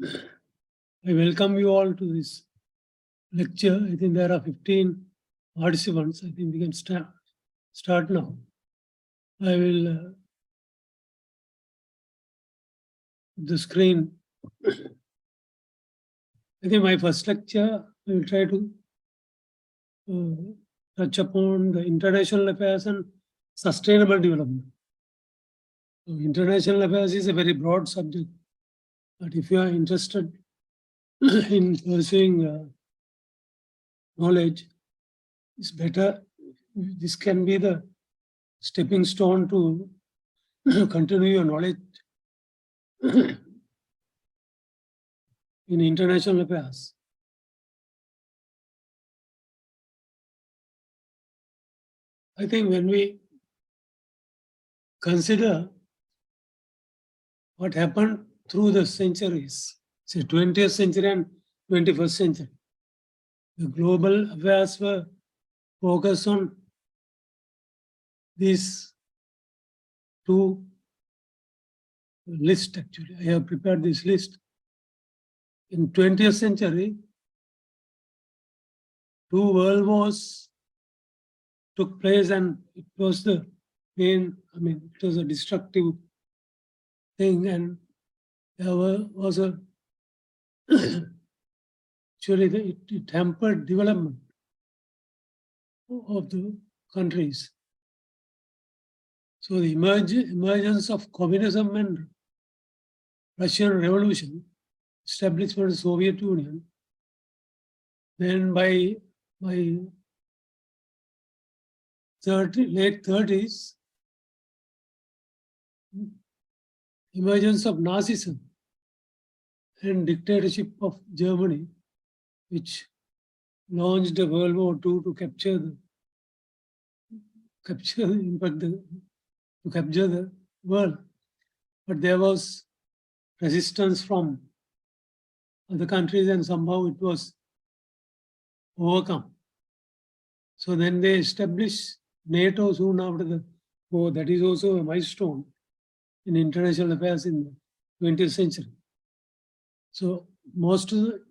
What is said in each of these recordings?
I welcome you all to this lecture. I think there are 15 participants. I think we can start now. I will the screen. I think my first lecture, I will try to touch upon the international affairs and sustainable development. So international affairs is a very broad subject, but if you are interested in pursuing knowledge, it's better. This can be the stepping stone to continue your knowledge in international affairs. I think when we consider what happened through the centuries, say 20th century and 21st century, the global affairs were focused on these two lists actually. I have prepared this list. In 20th century, 2 world wars took place and it was the main, it was a destructive thing and there was a, actually it hampered development of the countries. So the emergence of communism and Russian Revolution, establishment of the Soviet Union, then by late 30s, emergence of Nazism and dictatorship of Germany, which launched the World War II to capture the world. But there was resistance from other countries and somehow it was overcome. So then they established NATO soon after the war. That is also a milestone in international affairs in the 20th century. So the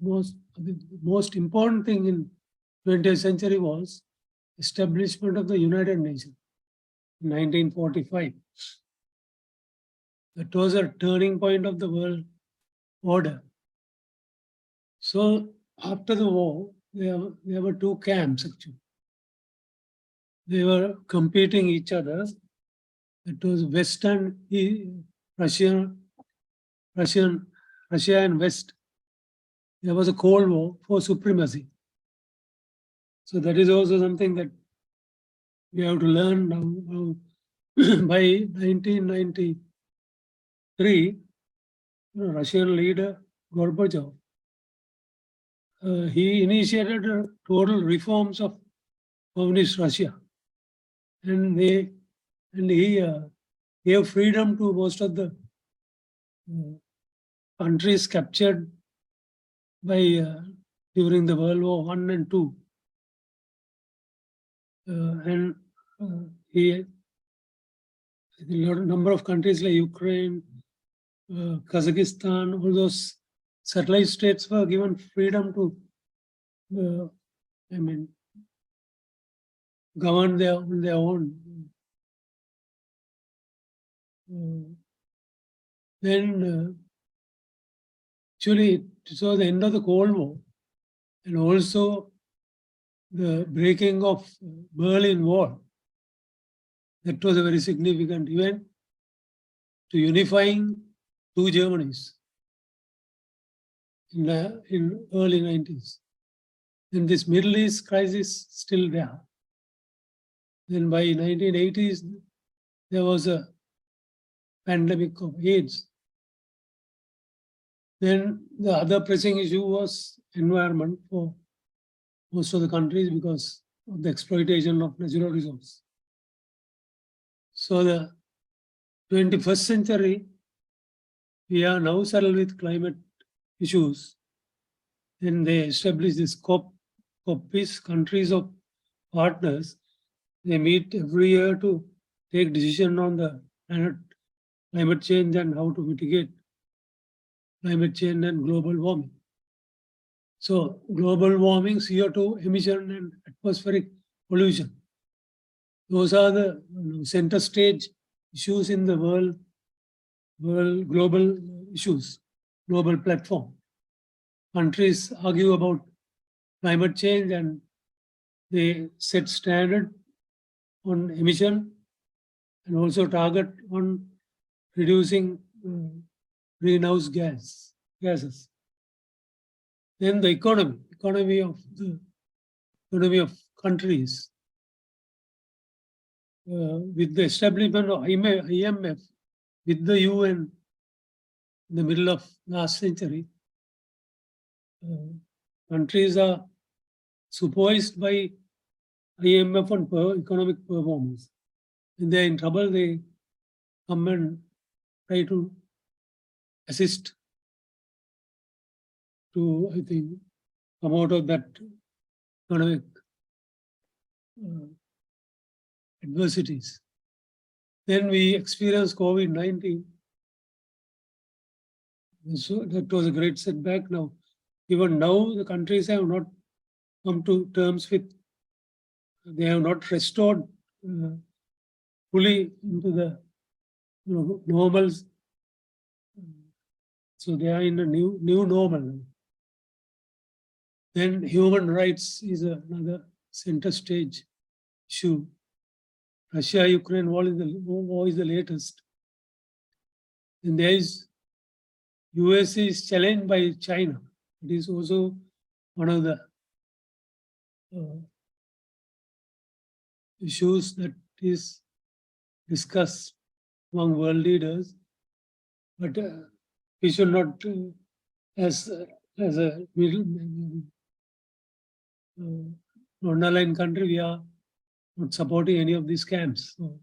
most important thing in 20th century was establishment of the United Nations in 1945. That was a turning point of the world order. So after the war, there were 2 camps actually. They were competing each other. It was Western Russia and West. There was a Cold War for supremacy. So that is also something that we have to learn now. By 1993, Russian leader Gorbachev, he initiated total reforms of communist Russia, and he gave freedom to most of the countries captured by during the World War I and II. A number of countries like Ukraine, Kazakhstan, all those satellite states were given freedom to, govern their own. Actually, it saw the end of the Cold War and also the breaking of Berlin Wall. That was a very significant event to unifying 2 Germanys in early 90s. Then this Middle East crisis still there. Then by 1980s, there was a pandemic of AIDS. Then the other pressing issue was environment for most of the countries because of the exploitation of natural resources. So the 21st century, we are now settled with climate issues. Then they established this COP, countries of partners. They meet every year to take decision on the climate change and how to mitigate climate change and global warming. So global warming, CO2 emission and atmospheric pollution. Those are the center stage issues in the world global issues, global platform. Countries argue about climate change and they set standard on emission and also target on reducing greenhouse gases. Then the economy of countries. With the establishment of IMF, with the UN in the middle of last century, countries are supervised by IMF on economic performance. When they're in trouble, they come and try to assist to, I think, come out of that economic adversities. Then we experienced COVID-19. So that was a great setback. Now, even now, the countries have not come to terms with, they have not restored fully into the normals. So they are in a new normal. Then human rights is another center stage issue. Russia-Ukraine war is the latest. And there is US is challenged by China. It is also one of the issues that is discussed among world leaders. But we should not, as a middle non-aligned country, we are not supporting any of these camps. So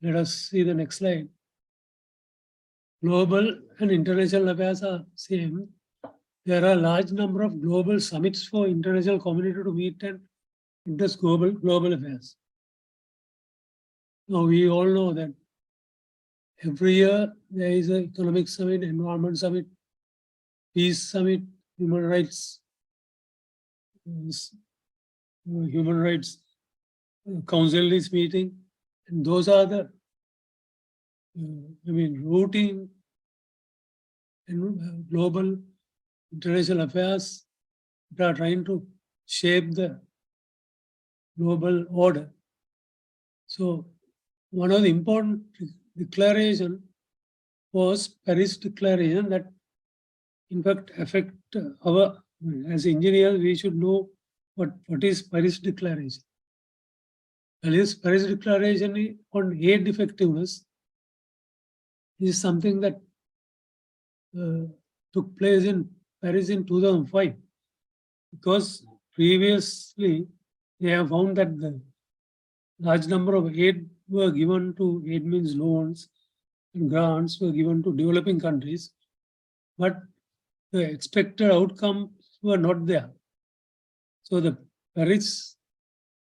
let us see the next slide. Global and international affairs are same. There are a large number of global summits for international community to meet and address global affairs. Now we all know that every year there is an economic summit, environment summit, peace summit, human rights council is meeting, and those are the routine and global international affairs that are trying to shape the global order. So one of the important declaration was Paris Declaration that in fact affect our, as engineers, we should know what is Paris Declaration. Paris Declaration on aid effectiveness is something that took place in Paris in 2005, because previously they have found that the large number of aid were given to, aid means loans and grants were given to developing countries, but the expected outcomes were not there. So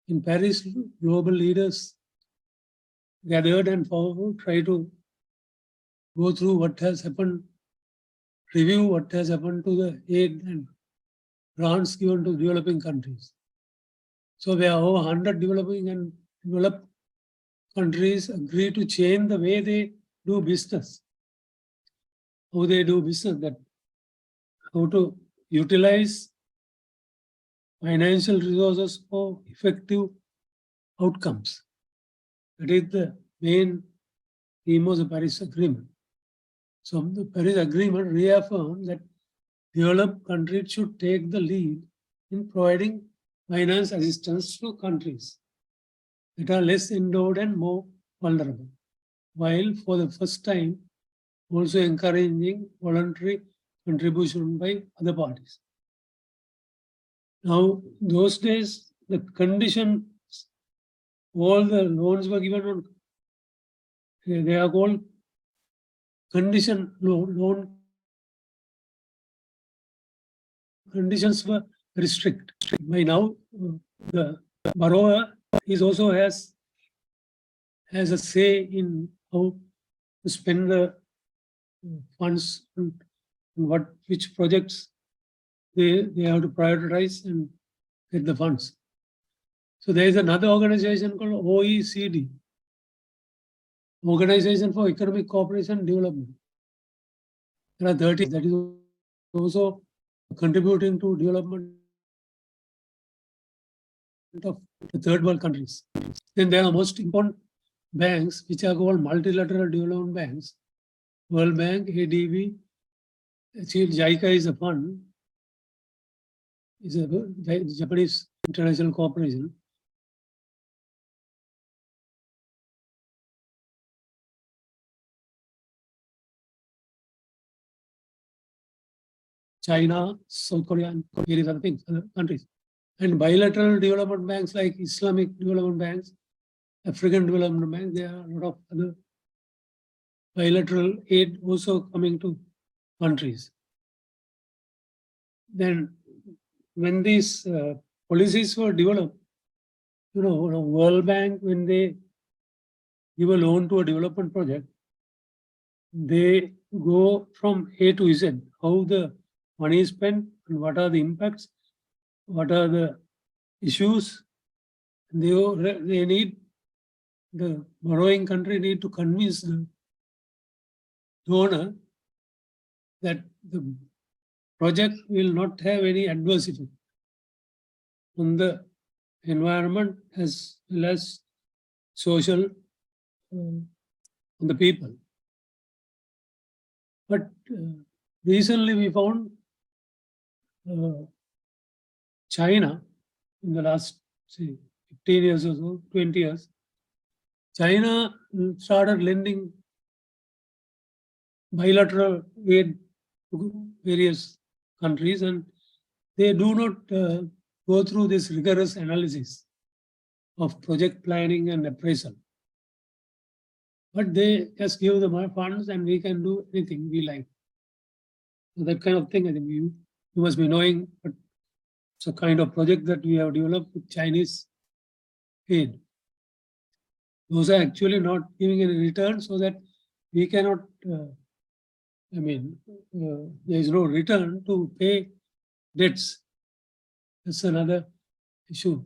in Paris, global leaders gathered and tried to go through what has happened, review what has happened to the aid and grants given to developing countries. So there are over 100 developing and developed countries agree to change the way they do business. How they do business, that how to utilize financial resources for effective outcomes. That is the main theme of the Paris Agreement. So the Paris Agreement reaffirmed that developed countries should take the lead in providing finance assistance to countries that are less endowed and more vulnerable, while for the first time also encouraging voluntary contribution by other parties. Now, those days, the conditions, all the loans were given on, they are called condition loan. Conditions were very strict. By now, the borrower also has a say in how to spend the funds on and which projects they have to prioritize and get the funds. So there is another organization called OECD, Organization for Economic Cooperation and Development. There are 30 that is also contributing to development of the third world countries. Then there are most important banks which are called multilateral development banks. World Bank, ADB, JICA is a fund, is a Japanese international corporation. China, South Korea, and various other things, other countries. And bilateral development banks like Islamic development banks, African development banks, there are a lot of other bilateral aid also coming to countries. Then when these policies were developed, World Bank, when they give a loan to a development project, they go from A to Z, how the money is spent and what are the impacts, what are the issues. They need, the borrowing country need to convince the donor that the project will not have any adverse effect on the environment as well as social on the people. But recently we found China in the last, say, 15 years or so, 20 years, China started lending bilateral aid to various countries, and they do not go through this rigorous analysis of project planning and appraisal. But they just give the funds and we can do anything we like. So that kind of thing, I think you must be knowing, but it's a kind of project that we have developed with Chinese aid. Those are actually not giving any return, so that we cannot, there is no return to pay debts. That's another issue.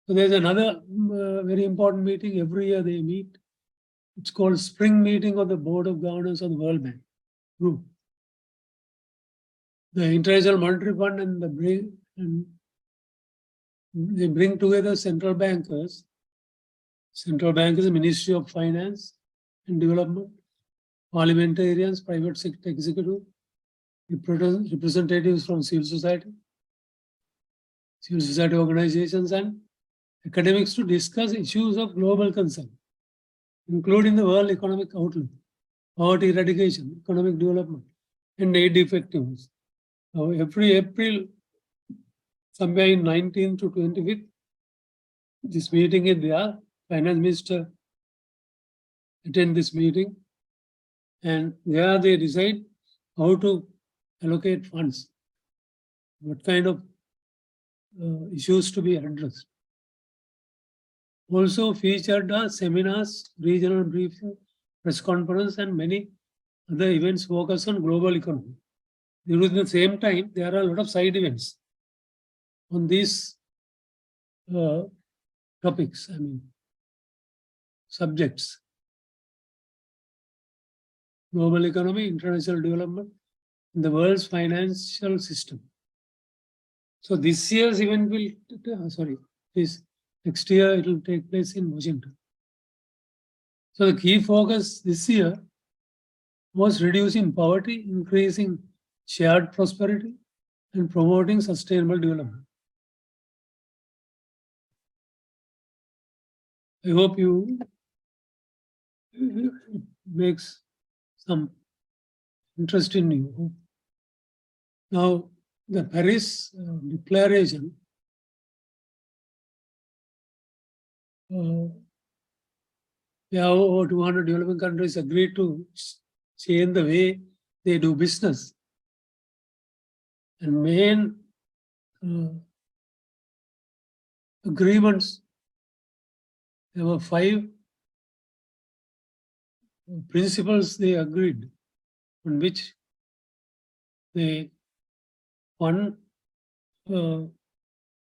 So there's another very important meeting. Every year they meet. It's called Spring Meeting of the Board of Governors of the World Bank Group. The International Monetary Fund and they bring together central bankers. Central bankers, Ministry of Finance and Development, parliamentarians, private sector executive, representatives from civil society organizations, and academics to discuss issues of global concern, including the World Economic Outlook, poverty eradication, economic development, and aid effectiveness. Now, every April, somewhere in 19th to 25th, this meeting is there. Finance Minister attend this meeting, and there they decide how to allocate funds, what kind of issues to be addressed. Also featured are seminars, regional briefing, press conference, and many other events focused on global economy. During the same time, there are a lot of side events on these topics, subjects. Global economy, international development, and the world's financial system. So this year's event will, next year it will take place in Washington. So the key focus this year was reducing poverty, increasing shared prosperity, and promoting sustainable development. I hope it makes some interest in you. Now, the Paris Declaration over 200 developing countries agreed to change the way they do business. And main agreements, there were 5 principles they agreed on which they fund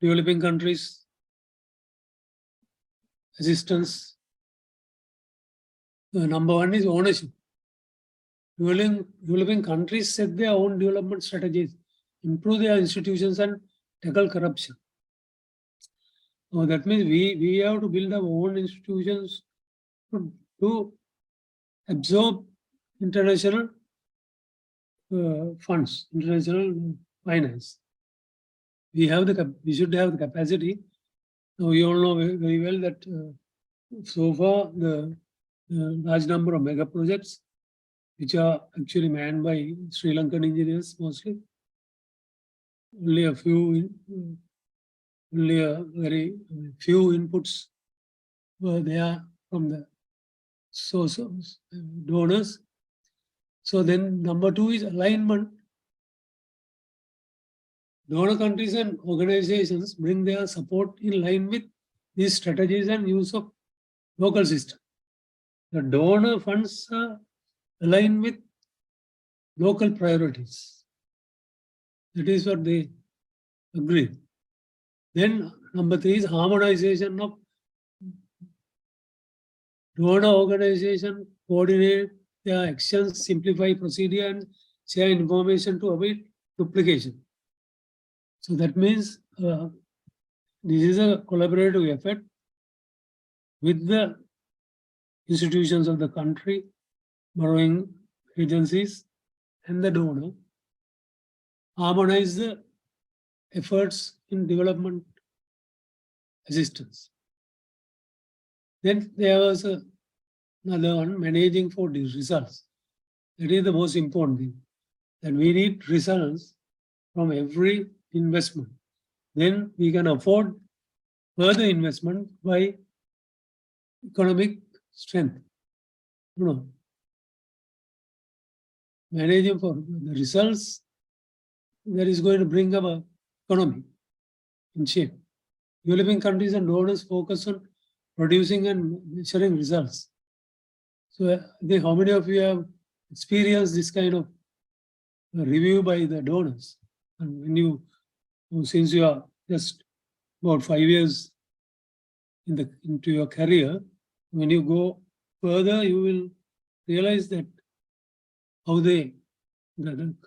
developing countries assistance. Number one is ownership. Developing countries set their own development strategies, improve their institutions, and tackle corruption. So that means we have to build our own institutions to absorb international funds, international finance. We should have the capacity. Now, we all know very well that so far the large number of mega projects which are actually manned by Sri Lankan engineers mostly. Only a very few inputs were there from the sources, donors. So then number two is alignment. Donor countries and organizations bring their support in line with these strategies and use of local system. The donor funds are aligned with local priorities. That is what they agreed. Then number three is harmonization of donor organization, coordinate their actions, simplify procedure, and share information to avoid duplication. So that means this is a collaborative effort with the institutions of the country, borrowing agencies, and the donor. Harmonize the efforts in development assistance. Then there was another one, managing for these results. That is the most important thing. That we need results from every investment. Then we can afford further investment by economic strength. Managing for the results that is going to bring up our economy in shape. Developing countries and donors focus on producing and measuring results. So how many of you have experienced this kind of review by the donors? And when you, since you are just about 5 years into your career, when you go further, you will realize that how the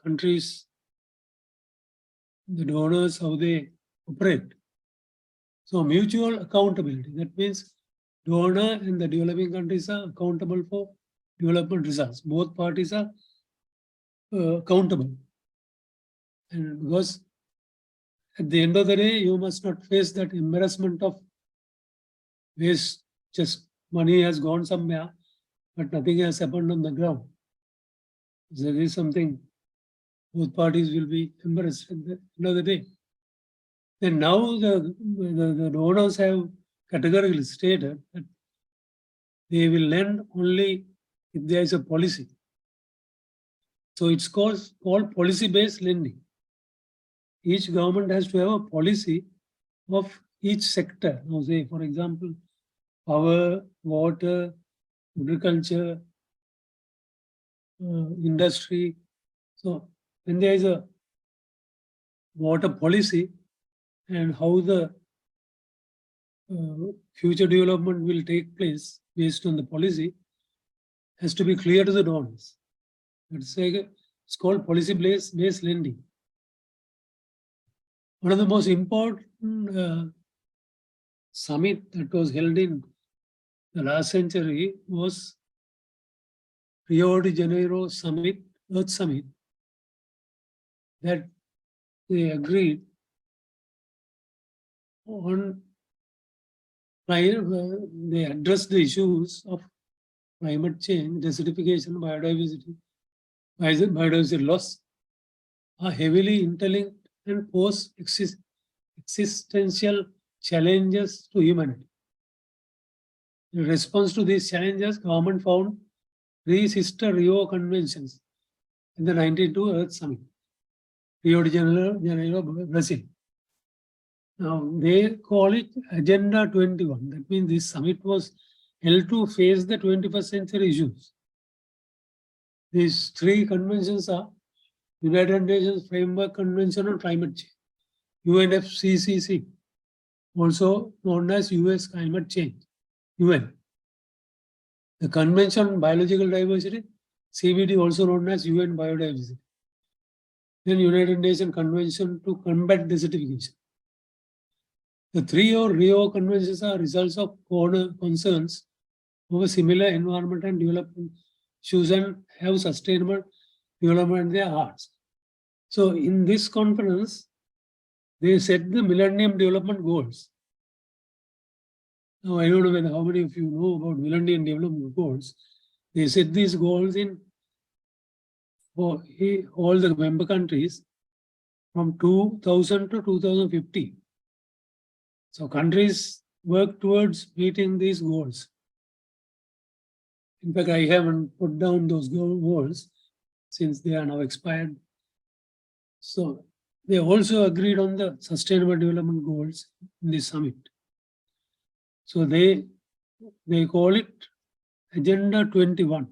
countries, the donors, how they operate. So mutual accountability, that means donor and the developing countries are accountable for development results. Both parties are accountable. And because at the end of the day, you must not face that embarrassment of waste, just money has gone somewhere, but nothing has happened on the ground. There is something, both parties will be embarrassed at the end of the day. Then now the donors have categorically stated that they will lend only if there is a policy. So it's called policy-based lending. Each government has to have a policy of each sector. Now, say, for example, power, water, agriculture, industry. So when there is a water policy and how the future development will take place based on the policy has to be clear to the donors. It's called policy-based lending. One of the most important summit that was held in the last century was Rio de Janeiro summit, Earth Summit, that they agreed on, they addressed the issues of climate change, desertification, biodiversity loss are heavily interlinked and pose existential challenges to humanity. In response to these challenges, government found 3 sister Rio conventions in the 1992 Earth Summit, Rio de Janeiro, Brazil. Now, they call it Agenda 21. That means this summit was held to face the 21st century issues. These 3 conventions are United Nations Framework Convention on Climate Change, UNFCCC, also known as US Climate Change, UN. The Convention on Biological Diversity, CBD, also known as UN Biodiversity. Then United Nations Convention to Combat Desertification. The three Rio Conventions are results of concerns over similar environment and development issues and have sustainable development in their hearts. So in this conference, they set the Millennium Development Goals. Now, I don't know how many of you know about Millennium Development Goals. They set these goals for all the member countries from 2000 to 2050. So countries work towards meeting these goals. In fact, I haven't put down those goals since they are now expired. So they also agreed on the Sustainable Development Goals in this summit. So they call it Agenda 21.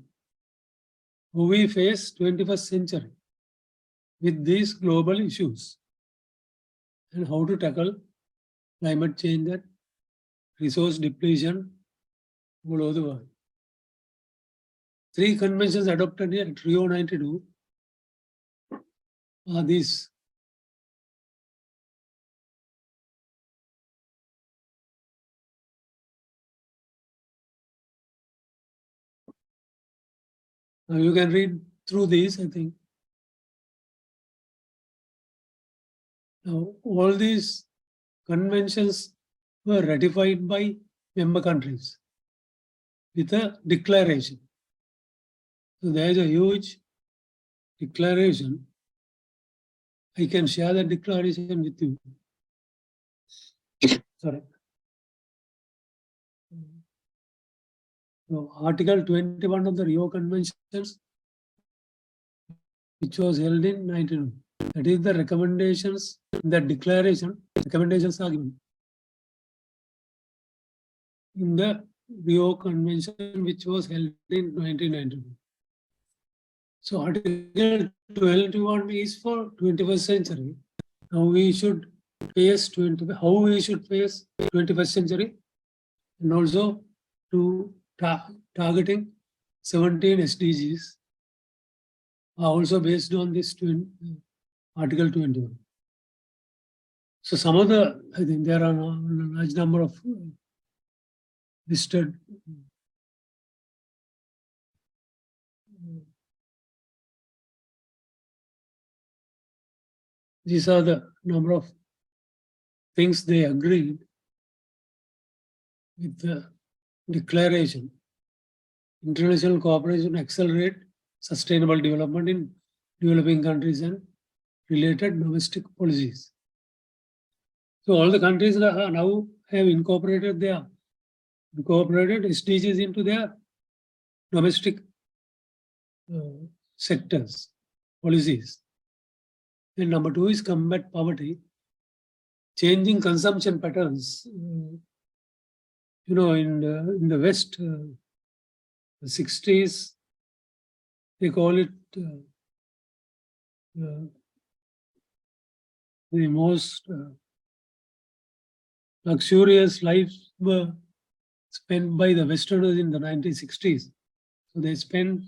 How we face 21st century with these global issues and how to tackle climate change and resource depletion all over the world. 3 conventions adopted here at Rio 92 are these. Now you can read through these, I think. Now, all these conventions were ratified by member countries with a declaration. So there is a huge declaration. I can share the declaration with you. Sorry. So Article 21 of the Rio Conventions, which was held in 1992. That is the recommendations, the declaration, recommendations are given in the Rio Convention, which was held in 1992. So Article 21 is for 21st century. Now we should face how we should face 21st century, and also to targeting 17 SDGs are also based on this Article 21. So some of the, I think there are a large number of listed these are the number of things they agreed with the declaration. International cooperation accelerate sustainable development in developing countries and related domestic policies. So all the countries now have incorporated SDGs into their domestic sectors, policies. And number 2 is combat poverty, changing consumption patterns. You know, in the West, the 60s, they call it the most luxurious lives were spent by the Westerners in the 1960s. So they spent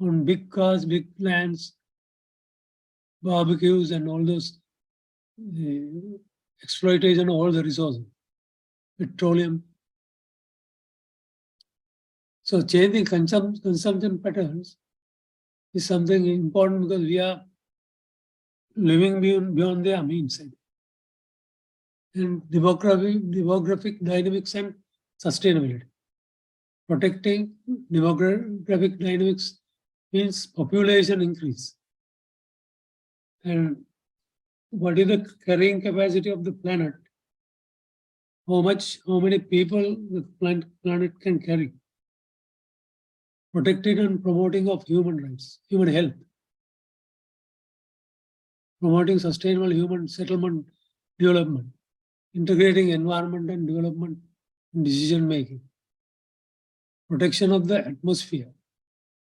on big cars, big lands, barbecues, and all those exploitation of all the resources, petroleum. So changing consumption patterns is something important because we are living beyond their means. And demographic dynamics and sustainability. Protecting demographic dynamics means population increase. And what is the carrying capacity of the planet? How many people the planet can carry? Protecting and promoting of human rights, human health. Promoting sustainable human settlement development. Integrating environment and development in decision making. Protection of the atmosphere.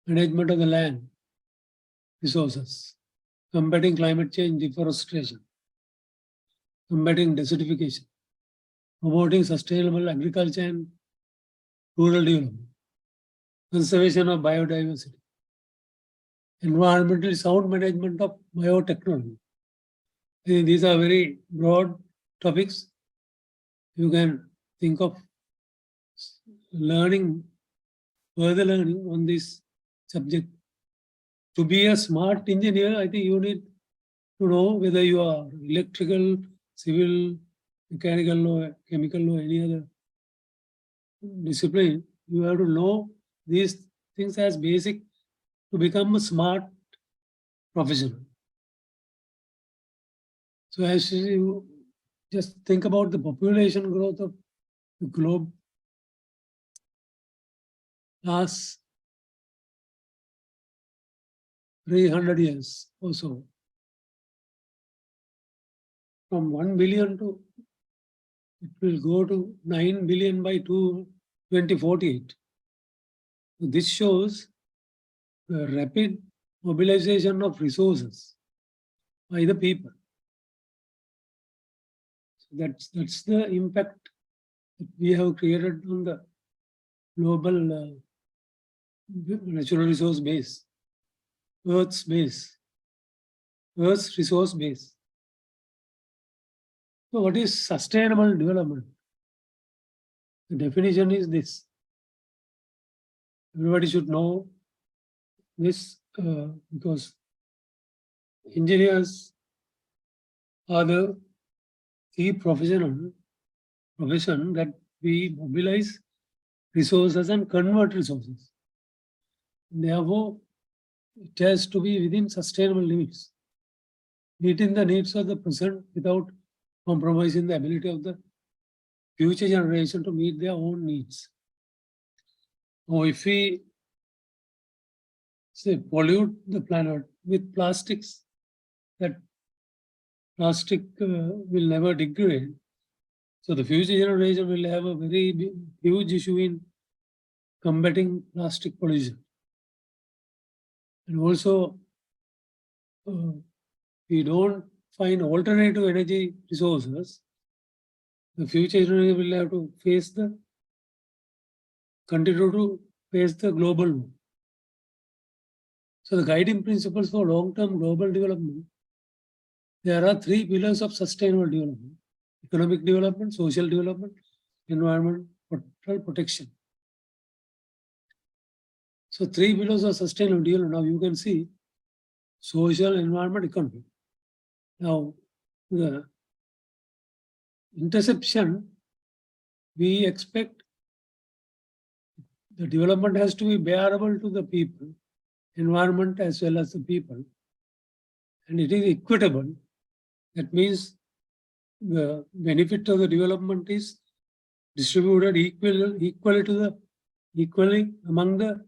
Management of the land resources. combating climate change, deforestation, combating desertification, promoting sustainable agriculture and rural development, conservation of biodiversity, environmentally sound management of biotechnology. I think these are very broad topics. You can think of learning, further learning on this subject. To be a smart engineer, I think you need to know whether you are electrical, civil, mechanical or chemical or any other discipline. You have to know these things as basic to become a smart professional. So as you just think about the population growth of the globe last 300 years or so, from 1 billion to, it will go to 9 billion by 2048. So this shows the rapid mobilization of resources by the people. So that's the impact that we have created on the global natural resource base, Earth's resource base. So what is sustainable development? The definition is this. Everybody should know this because engineers are the key profession that we mobilize resources and convert resources. Therefore, it has to be within sustainable limits, meeting the needs of the present without compromising the ability of the future generation to meet their own needs. Now, if we say pollute the planet with plastics, that plastic will never degrade. So the future generation will have a very huge issue in combating plastic pollution. And also, we don't find alternative energy resources, the future generation will have to continue to face the global war. So the guiding principles for long-term global development, there are 3 pillars of sustainable development: economic development, social development, environmental protection. So 3 pillars of sustainable development. Now you can see social, environment, economy. Now the interception, we expect the development has to be bearable to the people, environment as well as the people, and it is equitable. That means the benefit of the development is distributed equally among the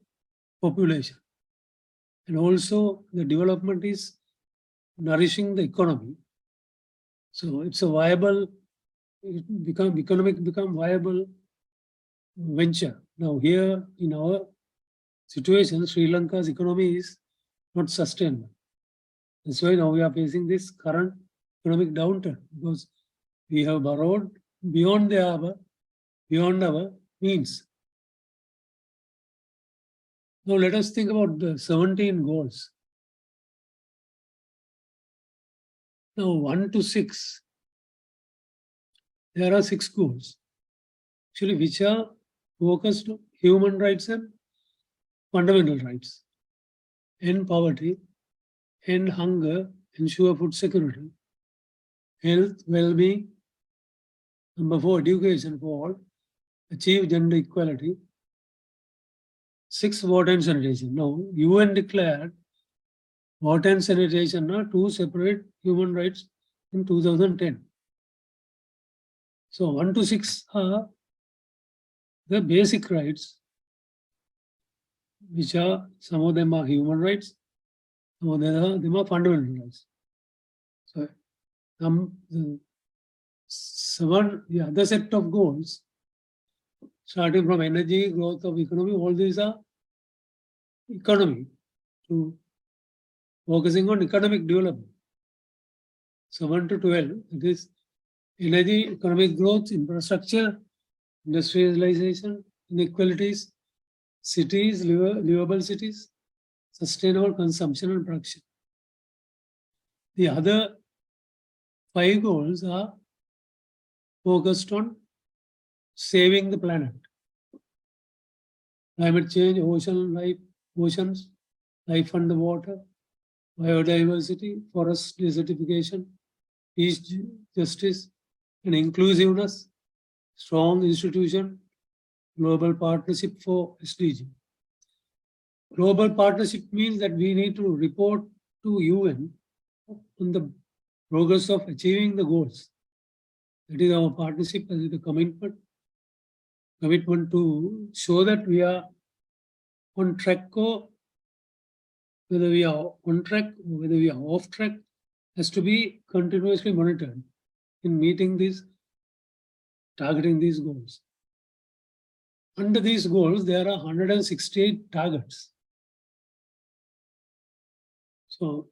population, and also the development is nourishing the economy. So it's a viable, economic become viable venture. Now here in our situation, Sri Lanka's economy is not sustainable. That's why now we are facing this current economic downturn, because we have borrowed beyond our means. Now let us think about the 17 goals. Now 1 to 6, there are 6 goals, actually, which are focused on human rights and fundamental rights: end poverty, end hunger, ensure food security, health, well-being. Number 4, education for all, achieve gender equality. 6, water and sanitation. Now, UN declared water and sanitation are 2 separate human rights in 2010. So 1 to 6 are the basic rights, which are, some of them are human rights, some of them are fundamental rights. So the other set of goals, starting from energy, growth of economy, all these are economy, to focusing on economic development. So 1 to 12, it is energy, economic growth, infrastructure, industrialization, inequalities, cities, livable cities, sustainable consumption and production. The other 5 goals are focused on saving the planet. Climate change, oceans, life underwater, biodiversity, forest desertification, peace, justice, and inclusiveness, strong institution, global partnership for SDG. Global partnership means that we need to report to UN on the progress of achieving the goals. That is our partnership, that is the commitment to show that we are on track, or whether we are on track or whether we are off track has to be continuously monitored in meeting these, targeting these goals. Under these goals, there are 168 targets. So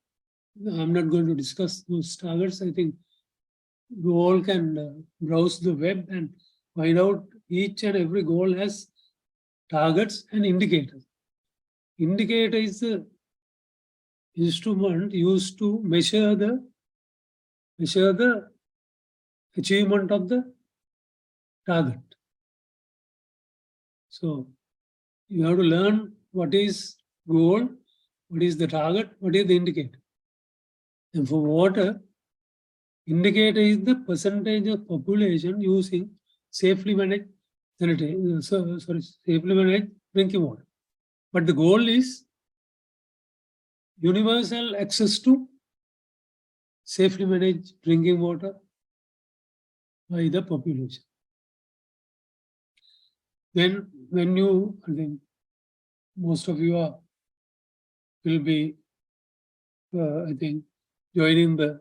I'm not going to discuss those targets. I think you all can browse the web and find out each and every goal has targets and indicators. Indicator is the instrument used to measure the achievement of the target. So you have to learn what is goal, what is the target, what is the indicator. And for water, indicator is the percentage of population using safely managed safely managed drinking water. But the goal is universal access to safely managed drinking water by the population. Then when you, I think most of you will be, I think, joining the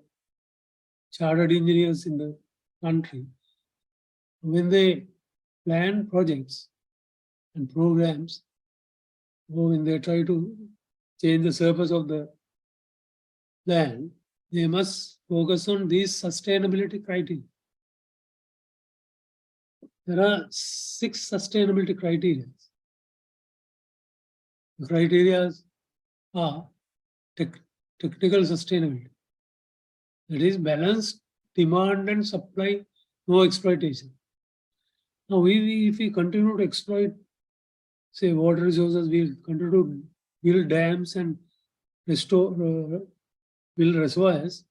chartered engineers in the country. When they plan projects and programs, or when they try to change the surface of the land, they must focus on these sustainability criteria. There are 6 sustainability criteria. The criteria are technical sustainability. That is balanced demand and supply, no exploitation. Now, if we continue to exploit, say, water resources, we continue to build dams and restore, build reservoirs,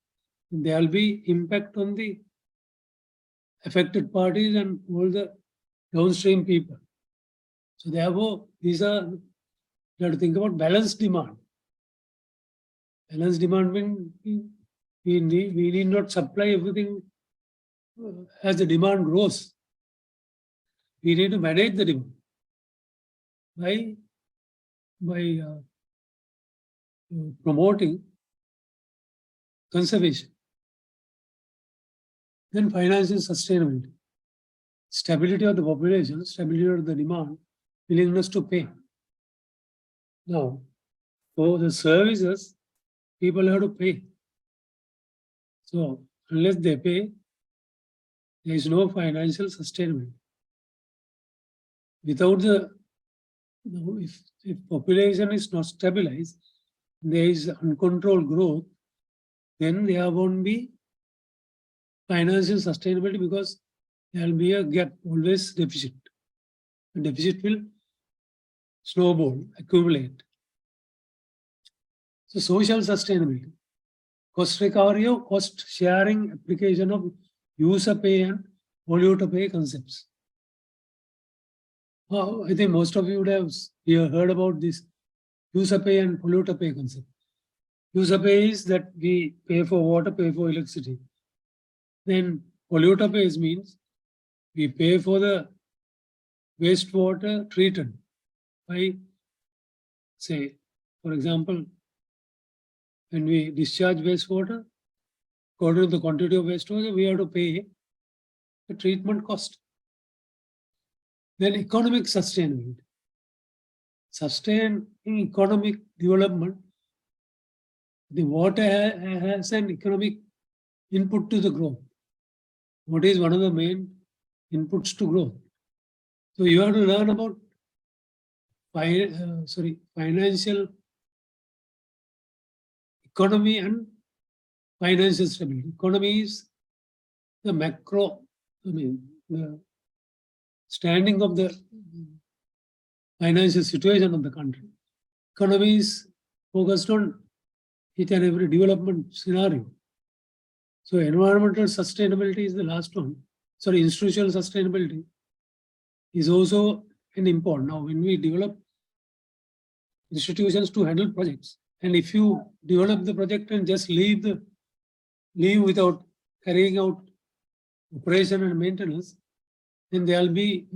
there will be impact on the affected parties and all the downstream people. So therefore, these are, you have to think about balanced demand. Balanced demand means we need not supply everything as the demand grows. We need to manage the demand by promoting conservation. Then financial sustainability, stability of the population, stability of the demand, willingness to pay. Now, for the services, people have to pay. So unless they pay, there is no financial sustainability. Without the, if population is not stabilized, there is uncontrolled growth, then there won't be financial sustainability, because there will be a gap, always deficit. The deficit will snowball, accumulate. So social sustainability, cost recovery or cost sharing, application of user pay and polluter pay concepts. I think most of you would have heard about this user pay and polluter pay concept. User pay is that we pay for water, pay for electricity. Then polluter pays means we pay for the wastewater treated by, say, for example, when we discharge wastewater, according to the quantity of wastewater, we have to pay the treatment cost. Then economic sustainability. Sustaining economic development The water has an economic input to the growth. What is one of the main inputs to growth? So you have to learn about financial economy and financial stability. Economy is the macro, the standing of the financial situation of the country. Economy is focused on each and every development scenario. So environmental sustainability is the last one. Sorry, institutional sustainability is also an important. Now, when we develop institutions to handle projects, and if you develop the project and just leave without carrying out operation and maintenance, then there will be,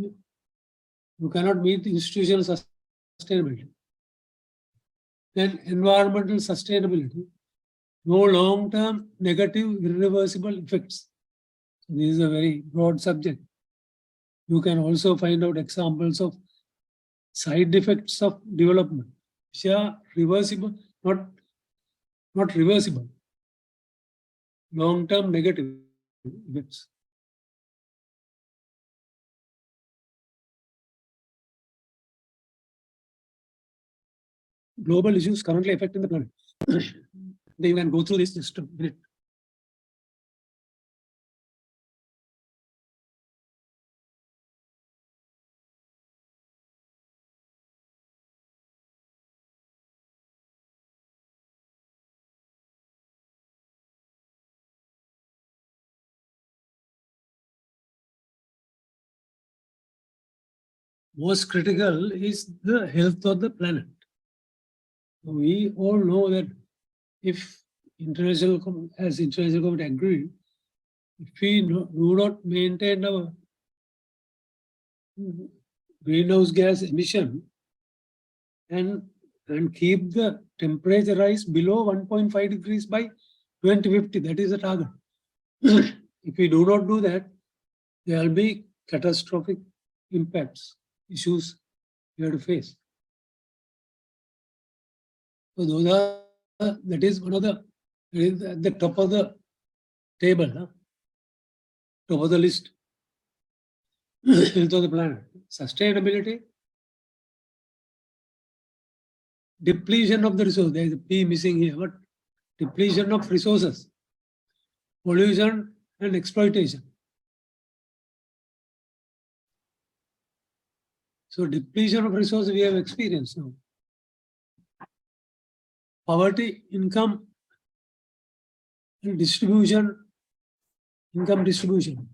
you cannot meet the institutional sustainability. Then environmental sustainability, no long-term negative irreversible effects. So this is a very broad subject. You can also find out examples of side effects of development, which are reversible, not reversible, long-term negative effects. Global issues currently affecting the planet. Then you can go through this just a minute. Most critical is the health of the planet. We all know that if international community agreed, if we do not maintain our greenhouse gas emission and keep the temperature rise below 1.5 degrees by 2050, that is the target. If we do not do that, there will be catastrophic impacts, issues we have to face. So those are, that is one of the, at the top of the table, top of the list. Health of the planet, sustainability, depletion of the resource. There is a P missing here, but depletion of resources, pollution and exploitation. So depletion of resources we have experienced now. Poverty, income and distribution, income distribution.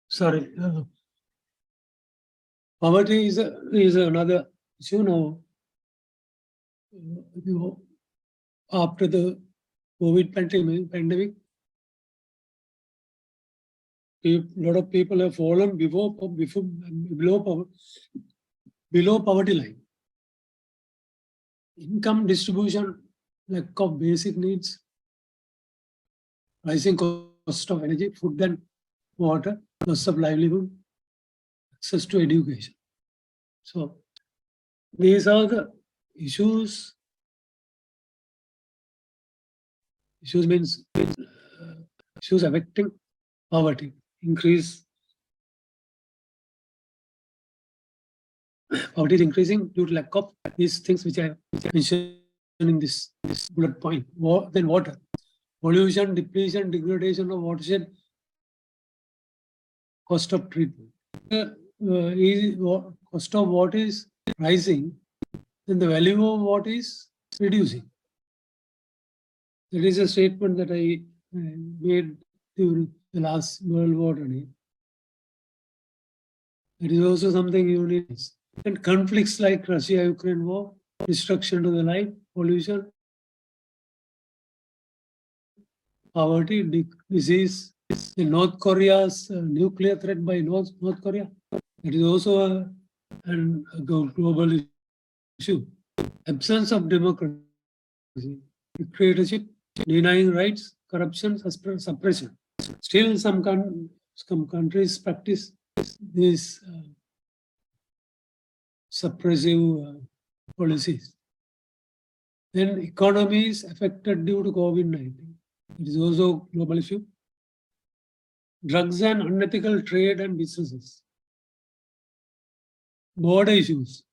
Sorry, poverty is another issue now. After the COVID pandemic, a lot of people have fallen below poverty line. Income distribution, lack of basic needs, rising cost of energy, food and water, loss of livelihood, access to education. So these are the issues. Issues means issues affecting poverty, increase. Poverty is increasing due to lack of these things which I mentioned in this bullet point. Then water, pollution, depletion, degradation of watershed, cost of treatment. Cost of water is rising, then the value of water is reducing. That is a statement that I made during the last World War. It is also something unique. And conflicts like Russia-Ukraine war, destruction to the life, pollution, poverty, disease, in North Korea's nuclear threat by North Korea. It is also a global issue. Absence of democracy, dictatorship, denying rights, corruption, suppression. Still, some countries practice these suppressive policies. Then economies affected due to COVID-19. It is also a global issue. Drugs and unethical trade and businesses. Border issues,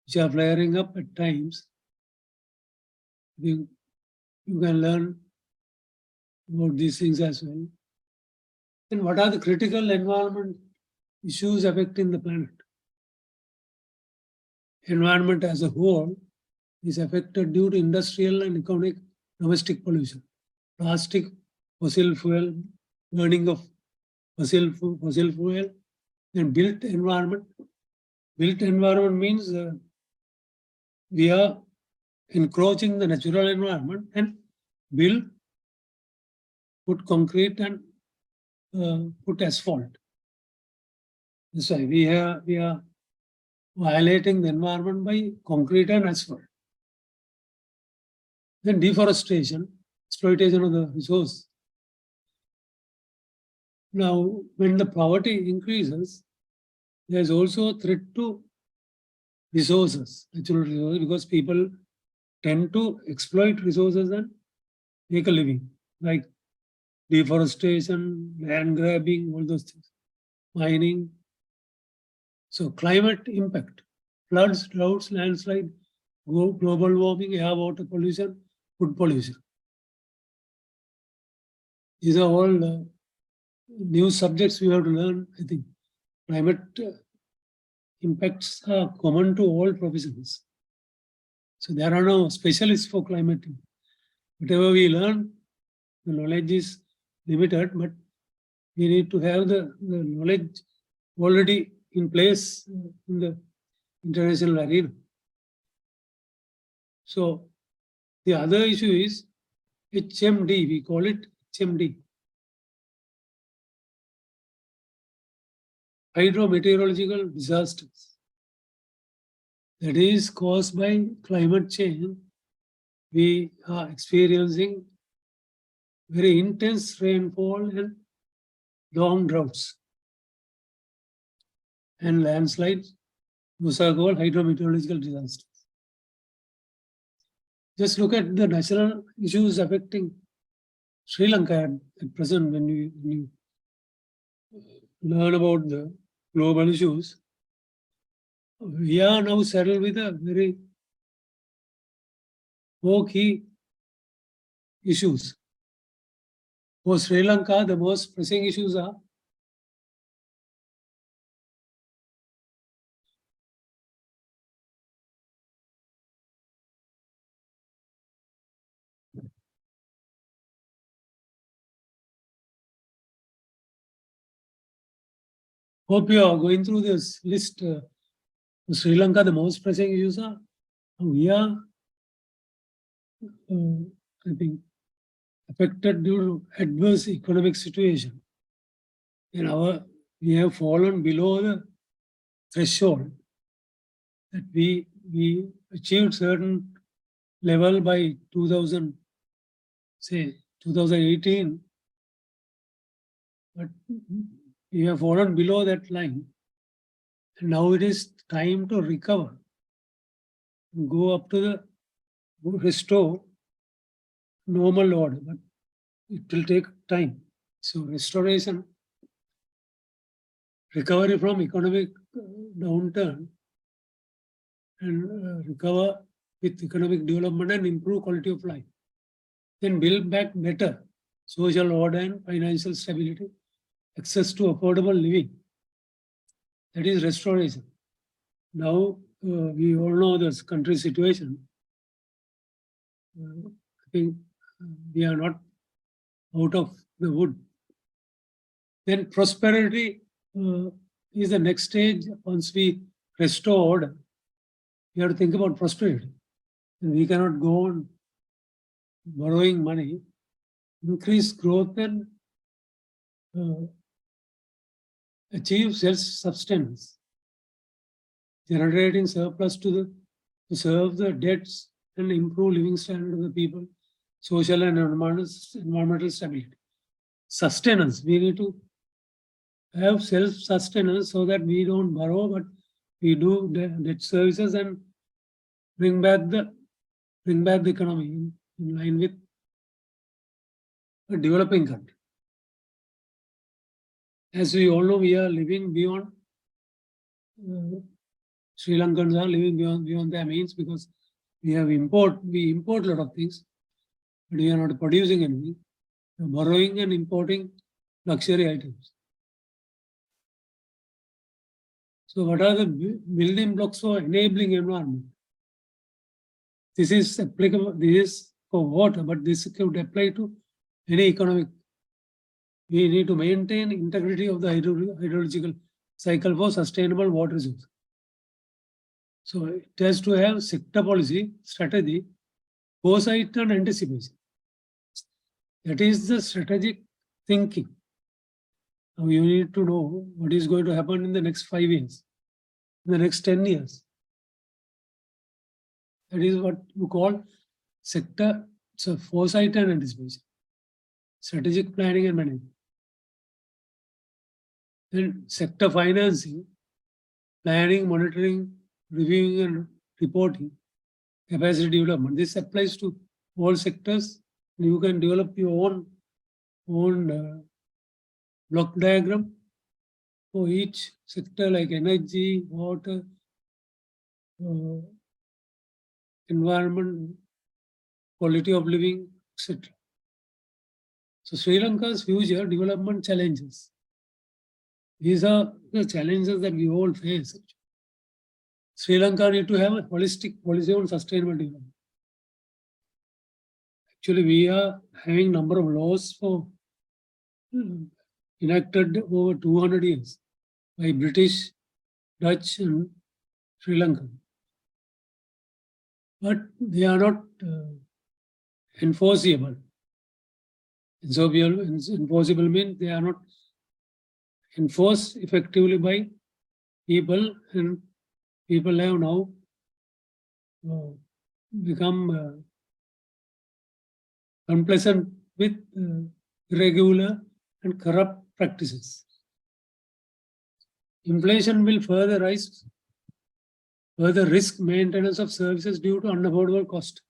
which are flaring up at times. You can learn about these things as well. And what are the critical environment issues affecting the planet? Environment as a whole is affected due to industrial and economic domestic pollution. Plastic, fossil fuel, burning of fossil fuel, and built environment. Built environment means we are encroaching the natural environment and put concrete and put asphalt. That's why we are violating the environment by concrete and asphalt. Then deforestation, exploitation of the resource. Now, when the poverty increases, there is also a threat to resources, natural resources, because people tend to exploit resources and make a living, like deforestation, land grabbing, all those things, mining. So climate impact, floods, droughts, landslide, global warming, air, water pollution, food pollution. These are all new subjects we have to learn. I think climate impacts are common to all professions. So there are no specialists for climate. Whatever we learn, the knowledge is limited, but we need to have the knowledge already in place in the international arena. So the other issue is HMD, we call it HMD. Hydrometeorological disasters. That is caused by climate change. We are experiencing very intense rainfall and long droughts and landslides. Those are called hydrometeorological disasters. Just look at the national issues affecting Sri Lanka at present. When you learn about the global issues, we are now settled with a very four key issues. For Sri Lanka, the most pressing issues are hope you are going through this list. Sri Lanka, the most pressing issues are we are, I think, affected due to adverse economic situation. We have fallen below the threshold that we achieved certain level by 2018, but we have fallen below that line. And now it is time to recover, go up to the restore normal order, but it will take time. So restoration, recovery from economic downturn, and recover with economic development and improve quality of life. Then build back better social order and financial stability, access to affordable living. That is restoration. Now we all know this country situation. I think we are not out of the wood. Then prosperity is the next stage. Once we restore order, we have to think about prosperity. And we cannot go on borrowing money, increase growth and achieve self-sustenance, generating surplus to serve the debts and improve living standard of the people, social and environmental stability. sustenance. We need to have self-sustenance so that we don't borrow, but we do debt services and bring back the economy in line with a developing country. As we all know, we are living beyond. Sri Lankans are living beyond their means because we import a lot of things, but we are not producing anything. We are borrowing and importing luxury items. So what are the building blocks for enabling environment? This is applicable, this is for water, but this could apply to any economic. We need to maintain integrity of the hydrological cycle for sustainable water use. So it has to have sector policy, strategy, foresight and anticipation. That is the strategic thinking. Now you need to know what is going to happen in the next 5 years, in the next 10 years. That is what you call sector, so foresight and anticipation, strategic planning and management. Then sector financing, planning, monitoring, reviewing and reporting, capacity development. This applies to all sectors. You can develop your own block diagram for each sector like energy, water, environment, quality of living, etc. So Sri Lanka's future development challenges. These are the challenges that we all face. Sri Lanka need to have a holistic policy on sustainable development. Actually, we are having number of laws for enacted over 200 years by British, Dutch, and Sri Lanka. But they are not enforceable. Enforceable means they are not enforced effectively by people, and people have now become unpleasant with irregular and corrupt practices. Inflation will further risk maintenance of services due to unaffordable cost.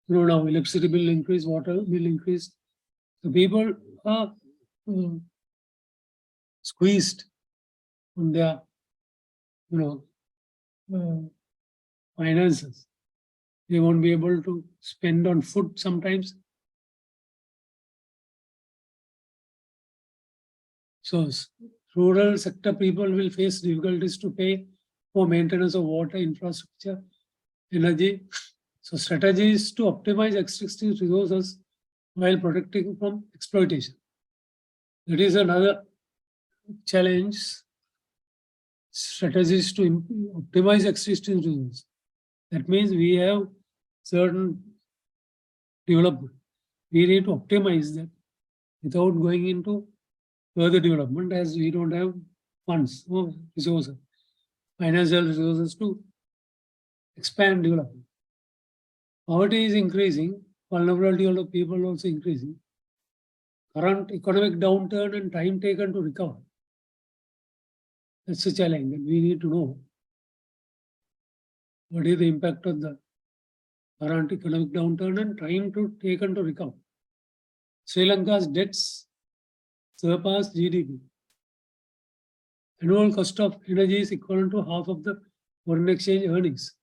Now electricity bill increase, water bill increase. The people are squeezed on their, finances. They won't be able to spend on food sometimes. So rural sector people will face difficulties to pay for maintenance of water, infrastructure, energy. So strategy is to optimize existing resources while protecting from exploitation. That is another challenge. Strategies to optimize existing resources. That means we have certain development. We need to optimize that without going into further development, as we don't have funds or resources, financial resources to expand development. Poverty is increasing, vulnerability of the people also increasing. Current economic downturn and time taken to recover. That's a challenge that we need to know. What is the impact of the current economic downturn and time taken to recover? Sri Lanka's debts surpass GDP. Annual cost of energy is equivalent to half of the foreign exchange earnings.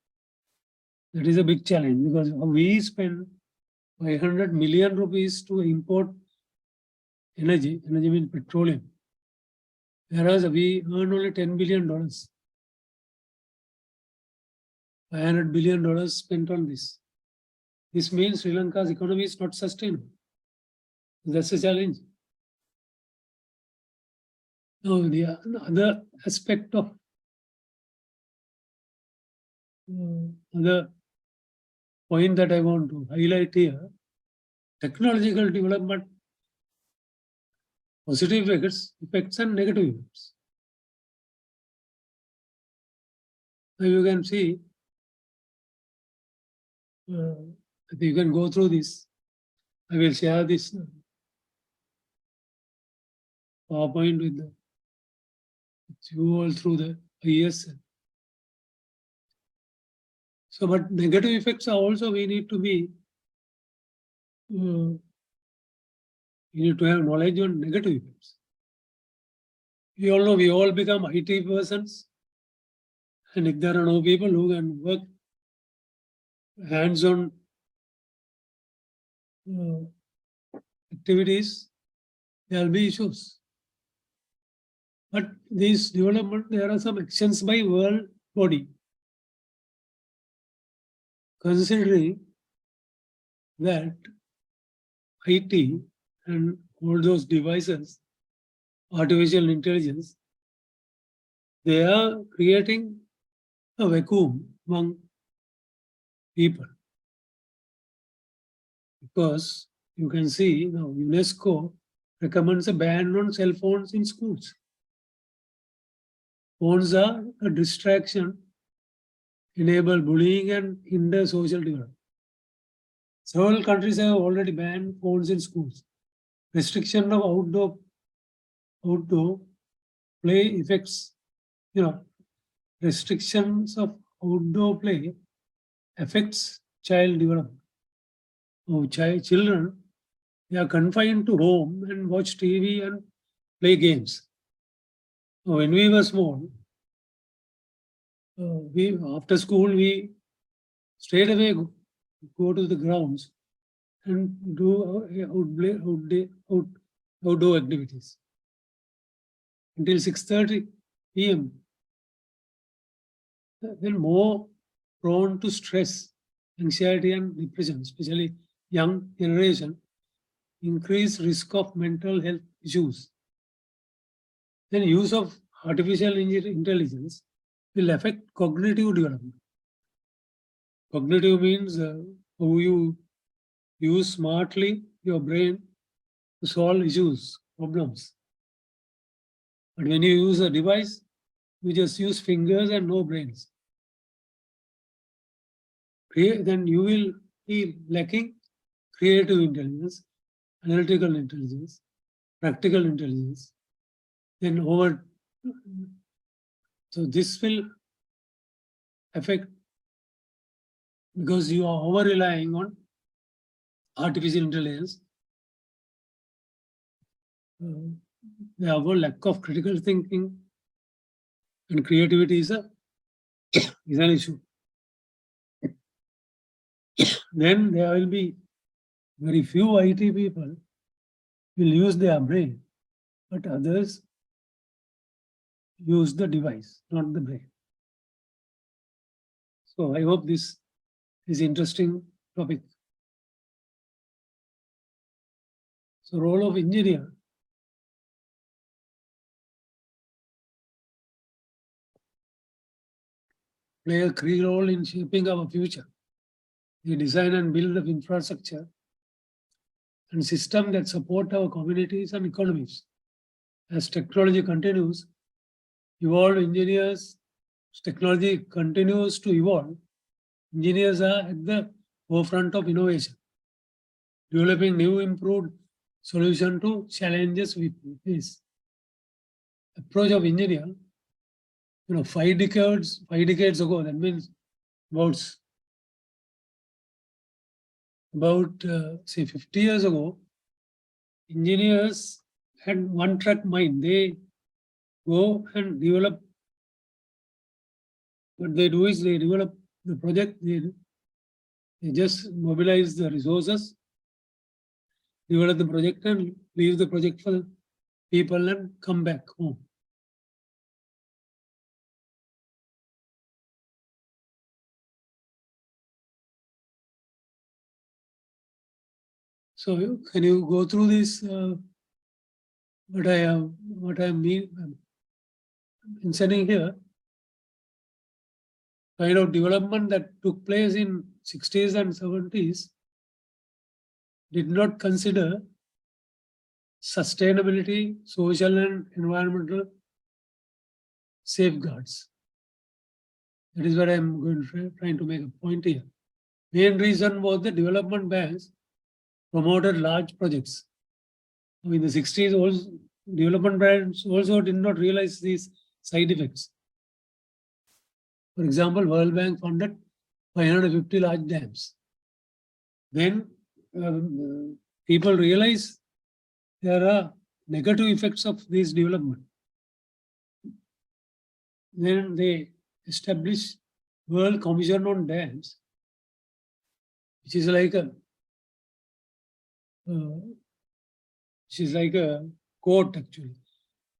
That is a big challenge because we spend 500 million rupees to import energy. Energy means petroleum. Whereas we earn only $10 billion. $500 billion spent on this. This means Sri Lanka's economy is not sustainable. That's a challenge. Now, the other aspect of other point that I want to highlight here, technological development, positive effects and negative effects. Now you can see, you can go through this. I will share this PowerPoint with you all through the years. So, but negative effects are also we need to be, you need to have knowledge on negative effects. We all know we all become IT persons, and if there are no people who can work hands-on activities, there will be issues. But these development, there are some actions by world body, considering that IT and all those devices, artificial intelligence, they are creating a vacuum among people. Because you can see now UNESCO recommends a ban on cell phones in schools. Phones are a distraction, enable bullying and hinder social development. Several countries have already banned phones in schools. Restriction of outdoor play effects, restrictions of outdoor play affects child development. Children, they are confined to home and watch TV and play games. When we were small, we after school we straight away go to the grounds and do outdoor activities until 6:30 p.m. Then more prone to stress, anxiety and depression, especially young generation, increased risk of mental health issues. Then use of artificial intelligence will affect cognitive development. Cognitive means how you use smartly your brain to solve issues, problems. But when you use a device, you just use fingers and no brains. Then you will be lacking creative intelligence, analytical intelligence, practical intelligence. Then so this will affect because you are over relying on artificial intelligence. Therefore, lack of critical thinking and creativity is an issue. Then there will be very few IT people will use their brain, but others use the device, not the brain. So I hope this is interesting topic. So role of engineer. Play a key role in shaping our future. They design and build the infrastructure and system that support our communities and economies. As technology continues, technology continues to evolve, engineers are at the forefront of innovation, developing new improved solution to challenges we face. Approach of engineer, 5 decades ago, that means about say 50 years ago, engineers had one track mind. They go and develop. What they do is they develop the project. They just mobilize the resources, develop the project and leave the project for the people and come back home. So can you go through this? What I mean mentioning here, kind of development that took place in 60s and 70s did not consider sustainability, social and environmental safeguards. That is what I'm trying to make a point here. Main reason was the development banks promoted large projects. In the 60s, development brands also did not realize these side effects. For example, World Bank funded 550 large dams. Then people realize there are negative effects of this development. Then they established World Commission on Dams, which is like a court actually.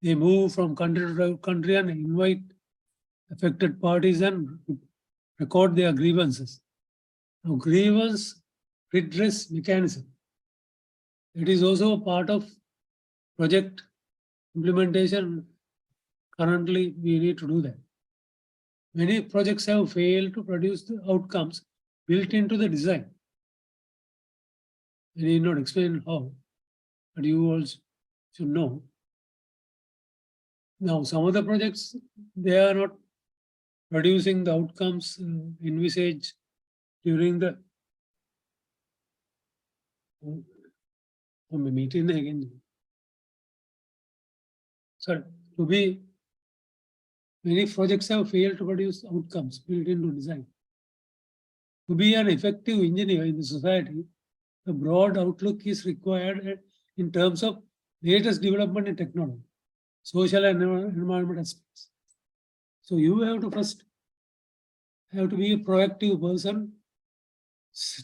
They move from country to country and invite affected parties and record their grievances. Now, grievance redress mechanism. It is also a part of project implementation. Currently, we need to do that. Many projects have failed to produce the outcomes built into the design. I need not explain how, but you also should know. Now, some of the projects, they are not producing the outcomes envisaged during the meeting again. So, many projects have failed to produce outcomes built into design. To be an effective engineer in the society, the broad outlook is required in terms of latest development in technology, social and environmental aspects. So you have to first have to be a proactive person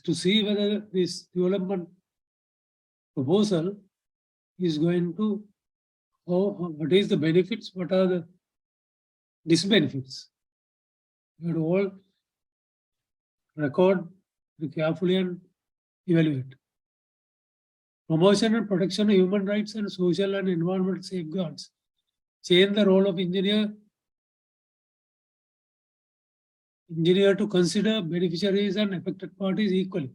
to see whether this development proposal is going to, what is the benefits, what are the disbenefits. You have to all record carefully and evaluate. Promotion and protection of human rights and social and environmental safeguards change the role of engineer to consider beneficiaries and affected parties equally.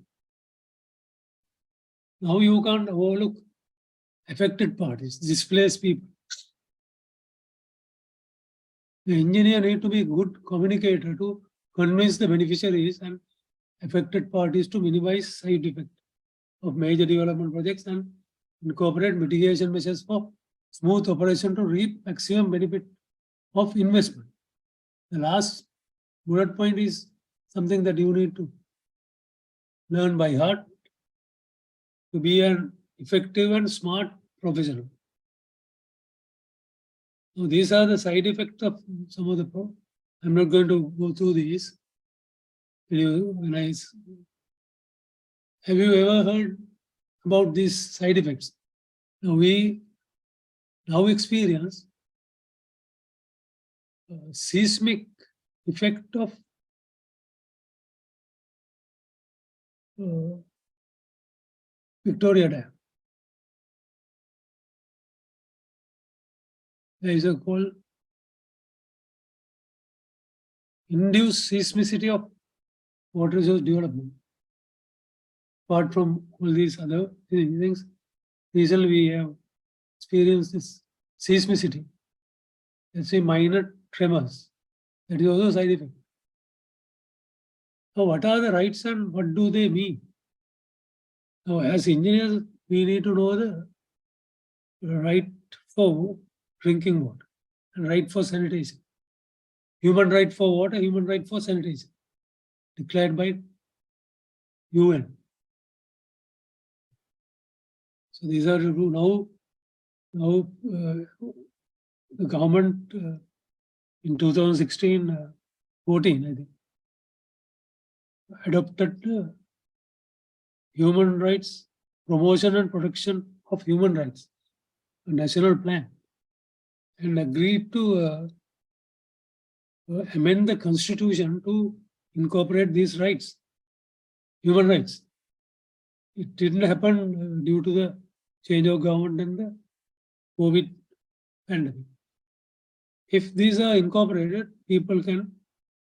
Now you can't overlook affected parties, displaced people. The engineer need to be a good communicator to convince the beneficiaries and affected parties to minimize side effects of major development projects and incorporate mitigation measures for smooth operation to reap maximum benefit of investment. The last bullet point is something that you need to learn by heart to be an effective and smart professional. So these are the side effects of some of the I'm not going to go through these. Have you ever heard about these side effects? Now we now experience seismic effect of Victoria Dam. There is a called induced seismicity of water resource development. Apart from all these other things, recently we have experienced this seismicity. Let's say minor tremors. That is also a side effect. Now, what are the rights and what do they mean? Now, as engineers, we need to know the right for drinking water and right for sanitation. Human right for water, human right for sanitation, declared by UN. So these are now the government in 2016-14, I think, adopted human rights, promotion and protection of human rights, a national plan, and agreed to amend the constitution to incorporate these rights, human rights. It didn't happen due to the change of government and the COVID pandemic. If these are incorporated, people can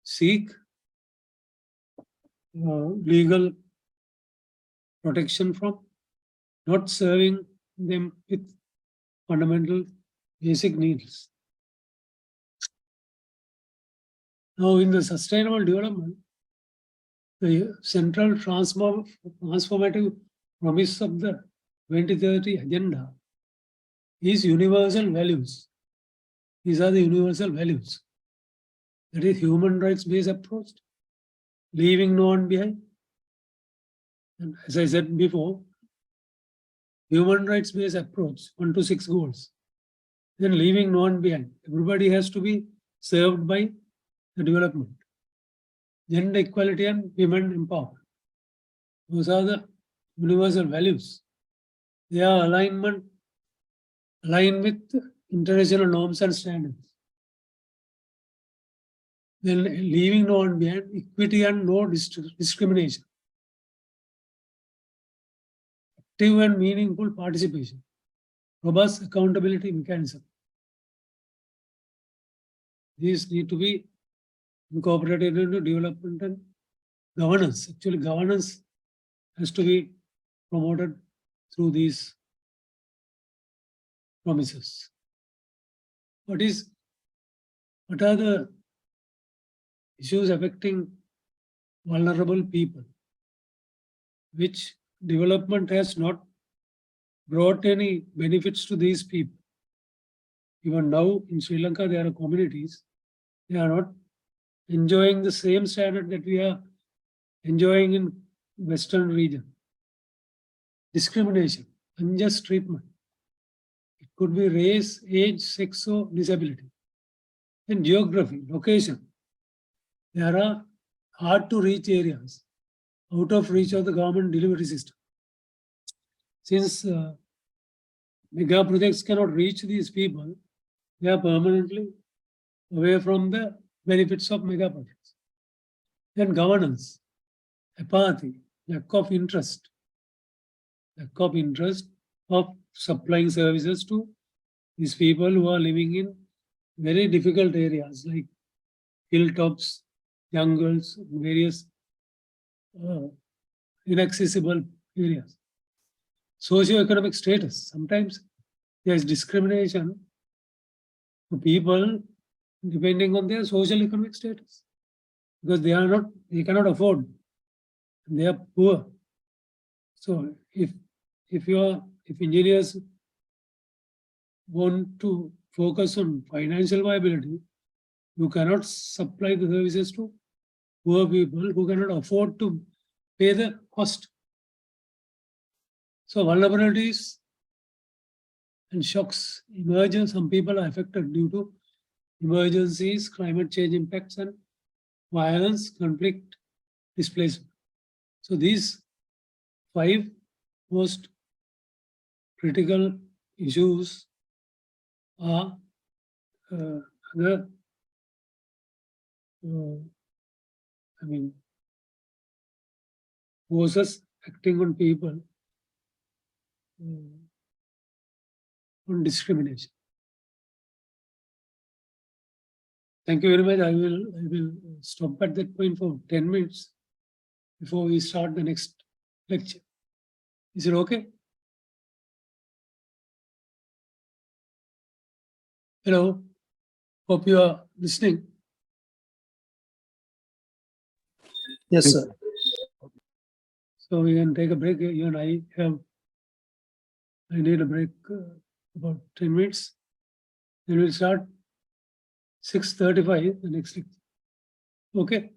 seek legal protection from not serving them with fundamental basic needs. Now, in the sustainable development, the central transformative promise of the 2030 agenda is universal values. These are the universal values. That is human rights based approach, leaving no one behind. And as I said before, human rights based approach, 1 to 6 goals. Then leaving no one behind. Everybody has to be served by the development. Gender equality and women empowerment. Those are the universal values. They are aligned with international norms and standards. Then leaving no one behind, equity and no discrimination. Active and meaningful participation. Robust accountability mechanism. These need to be incorporated into development and governance. Actually, governance has to be promoted through these promises. What are the issues affecting vulnerable people, which development has not brought any benefits to these people? Even now in Sri Lanka, there are communities, they are not enjoying the same standard that we are enjoying in Western region. Discrimination, unjust treatment. It could be race, age, sex, or disability. And geography, location. There are hard to reach areas, out of reach of the government delivery system. Since mega projects cannot reach these people, they are permanently away from the benefits of mega projects. Then governance, apathy, lack of interest of supplying services to these people who are living in very difficult areas like hilltops, jungles, various inaccessible areas. Socioeconomic status. Sometimes there is discrimination to people depending on their social economic status, because they cannot afford, they are poor. So if engineers want to focus on financial viability, you cannot supply the services to poor people who cannot afford to pay the cost. So vulnerabilities and shocks emerge. Some people are affected due to emergencies, climate change impacts, and violence, conflict, displacement. So these 5 most critical issues are forces acting on people on discrimination. Thank you very much. I will stop at that point for 10 minutes before we start the next lecture. Is it okay? Hello. Hope you are listening. Yes, sir. So we can take a break. You and I need a break about 10 minutes. Then we'll start 6:35 the next lecture. Okay.